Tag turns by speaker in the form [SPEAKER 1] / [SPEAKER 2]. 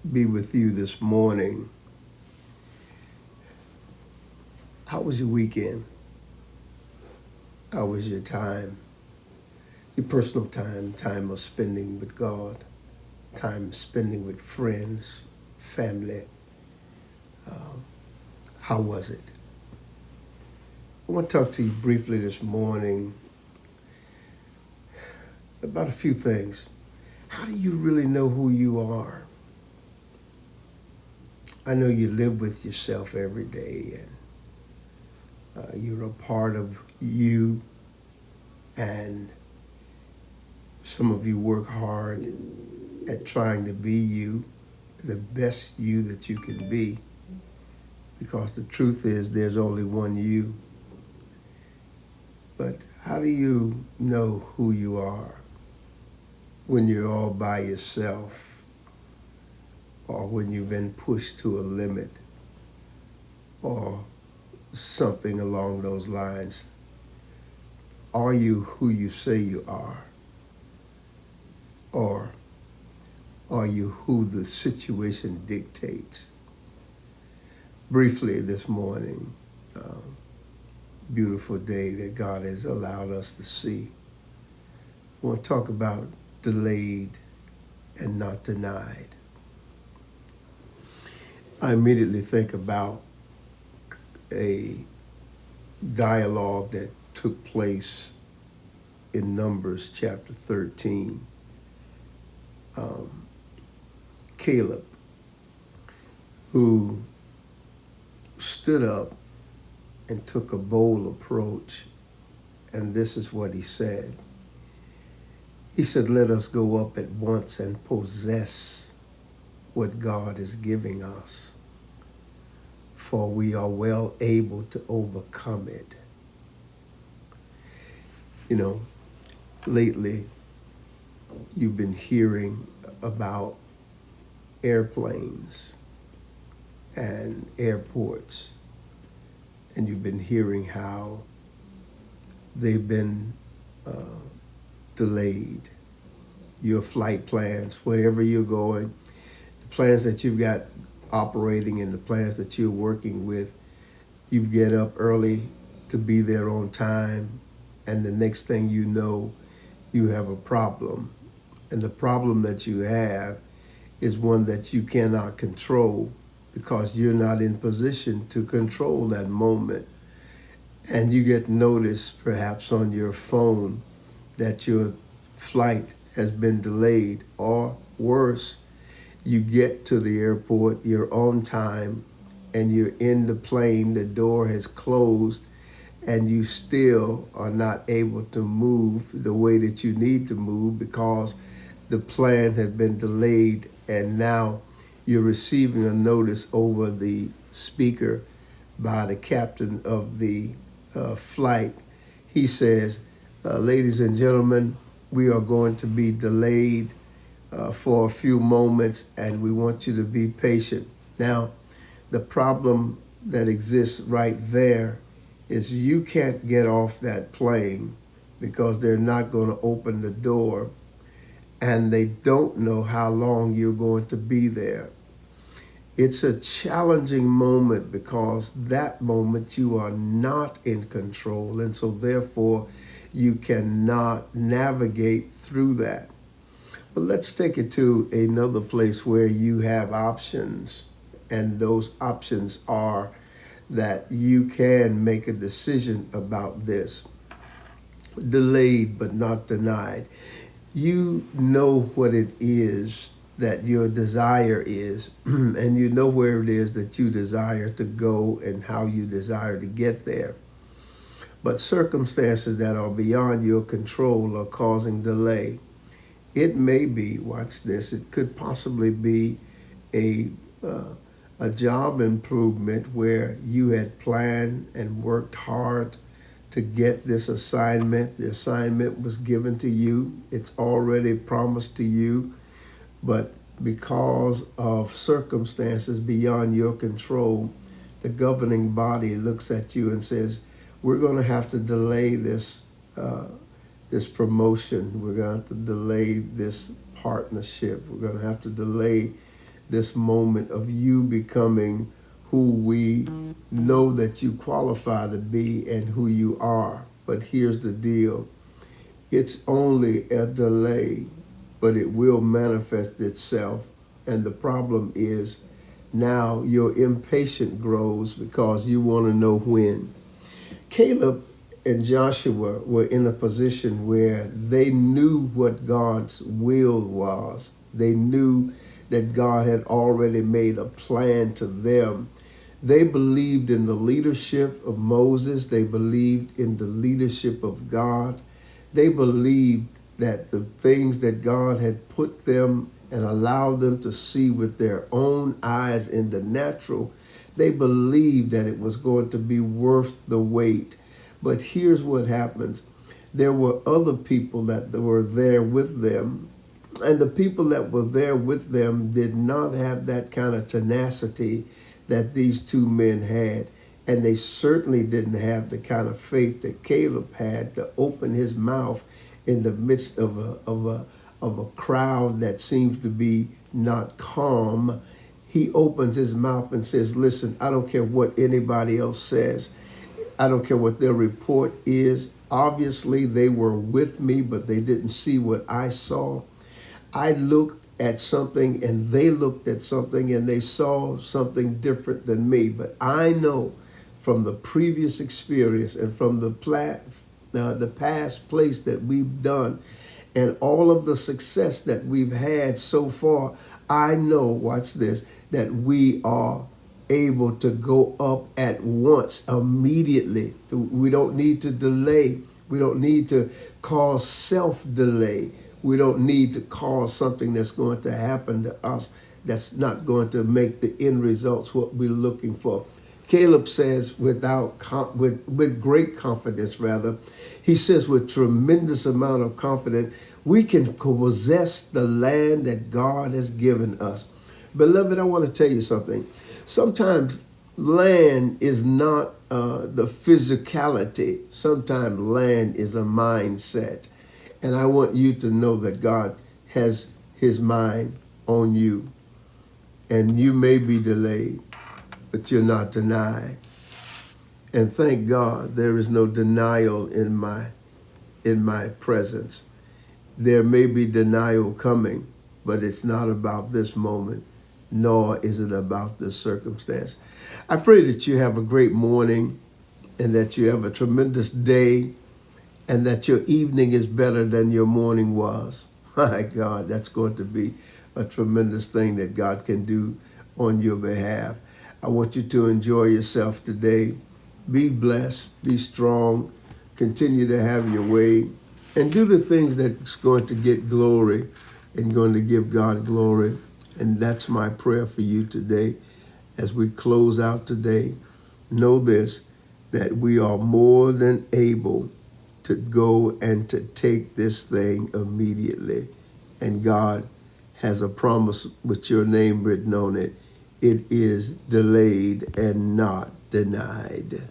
[SPEAKER 1] be with you this morning. How was your weekend? How was your time? Your personal time of spending with God, time spending with friends, family. How was it? I want to talk to you briefly this morning about a few things. How do you really know who you are? I know you live with yourself every day, and you're a part of you, and some of you work hard at trying to be you, the best you that you can be, because the truth is there's only one you. But how do you know who you are when you're all by yourself, or when you've been pushed to a limit, or something along those lines? Are you who you say you are? Or are you who the situation dictates? Briefly this morning, beautiful day that God has allowed us to see. I want to talk about delayed and not denied. I immediately think about a dialogue that took place in Numbers chapter 13. Caleb, who stood up and took a bold approach, and this is what he said. He said, "Let us go up at once and possess what God is giving us, for we are well able to overcome it." You know, lately you've been hearing about airplanes and airports, and you've been hearing how they've been delayed. Your flight plans, wherever you're going, the plans that you've got operating and the plans that you're working with, you get up early to be there on time, and the next thing you know, you have a problem. And the problem that you have is one that you cannot control, because you're not in position to control that moment. And you get notice perhaps on your phone that your flight has been delayed, or worse, you get to the airport, you're on time, and you're in the plane, the door has closed, and you still are not able to move the way that you need to move because the plan had been delayed, and now you're receiving a notice over the speaker by the captain of the flight. He says, "Ladies and gentlemen, we are going to be delayed for a few moments, and we want you to be patient." Now, the problem that exists right there is you can't get off that plane because they're not going to open the door, and they don't know how long you're going to be there. It's a challenging moment because that moment you are not in control, and so therefore you cannot navigate through that. But let's take it to another place where you have options, and those options are that you can make a decision about this. Delayed but not denied. You know what it is that your desire is, and you know where it is that you desire to go and how you desire to get there. But circumstances that are beyond your control are causing delay. It may be, watch this, it could possibly be a job improvement where you had planned and worked hard to get this assignment. The assignment was given to you. It's already promised to you, but because of circumstances beyond your control, the governing body looks at you and says, "We're going to have to delay this promotion. We're going to have to delay this partnership. We're going to have to delay this moment of you becoming who we know that you qualify to be and who you are. But here's the deal. It's only a delay, but it will manifest itself. And the problem is now your impatience grows because you want to know when. Caleb and Joshua were in a position where they knew what God's will was. They knew that God had already made a plan to them. They believed in the leadership of Moses. They believed in the leadership of God. They believed that the things that God had put them and allowed them to see with their own eyes in the natural, they believed that it was going to be worth the wait. But here's what happens. There were other people that were there with them, and the people that were there with them did not have that kind of tenacity that these two men had. And they certainly didn't have the kind of faith that Caleb had to open his mouth in the midst of a crowd that seems to be not calm. He opens his mouth and says, listen, I don't care what anybody else says. I don't care what their report is. Obviously, they were with me, but they didn't see what I saw. I looked at something and they looked at something and they saw something different than me. But I know from the previous experience and from the past place that we've done and all of the success that we've had so far, I know, watch this, that we are able to go up at once, immediately. We don't need to delay. We don't need to cause self-delay. We don't need to cause something that's going to happen to us that's not going to make the end results what we're looking for. Caleb says with great confidence, rather, he says with tremendous amount of confidence, we can possess the land that God has given us. Beloved, I want to tell you something. Sometimes land is not the physicality. Sometimes land is a mindset. And I want you to know that God has his mind on you. And you may be delayed, but you're not denied. And thank God there is no denial in my presence. There may be denial coming, but it's not about this moment, nor is it about this circumstance. I pray that you have a great morning and that you have a tremendous day and that your evening is better than your morning was. My God, that's going to be a tremendous thing that God can do on your behalf. I want you to enjoy yourself today. Be blessed, be strong, continue to have your way, and do the things that's going to get glory and going to give God glory. And that's my prayer for you today. As we close out today, know this, that we are more than able to go and to take this thing immediately. And God has a promise with your name written on it. It is delayed and not denied.